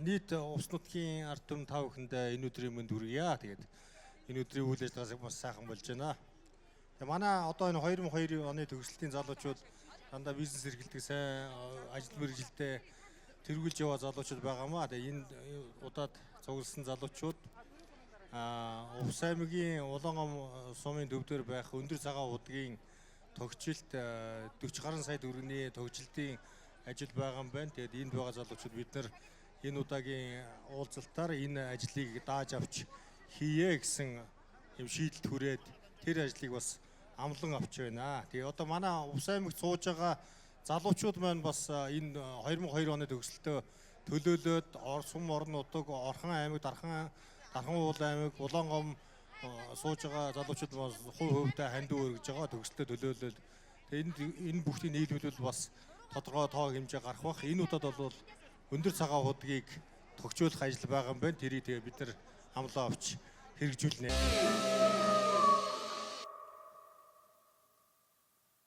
нийт Увс нутгийн ард түмэн тав хүндээ энэ өдрийн мэнд хүргье. Тэгээд энэ өдрийн үйл ажиллагааг бас сайхан болж байна. Тэгээ манай одоо энэ 2002 оны төгсөлтийн залуучууд дандаа бизнес эрхэлдэг сайн ажил мэргэжилдээ тэргүүлж яваа залуучууд байгаамаа. Тэгээ энэ удаад цугласан залуучууд Увс аймгийн Улаангом сумын төвдөр байх өндөр цагаан удгийн тогтжилт 40 гаруй сая төгрөгийн тогтжилтын ажил байгаа юм байна. Тэгээд энд байгаа залуучууд бид нар энэ удаагийн уулзалтаар энэ ажлыг дааж авч хийе гэсэн юм шийдэлд хүрээд тэр ажлыг бас амлан авч байна. Тэгээ одоо манай Увс аймагт сууж байгаа залуучууд маань бас энэ 2002 оны төгсөлтөө төлөөлөөд Сум орон нутаг, Орхон аймаг, Дархан уул аймаг, Улаангом сууж байгаа залуучууд бас хувьдаа хандив өргөж байгаа төгсөлтөө төлөөлөөд энэ бүхний нийлбэл бас тодорхой тоо хэмжээ гарах бах. Энэ удаад бол өндөр цагаан удгийг тогтжуулах ажил байгаа юм байна. Тэрийг тэгээ бид нар амлаа авч хэрэгжүүлнэ.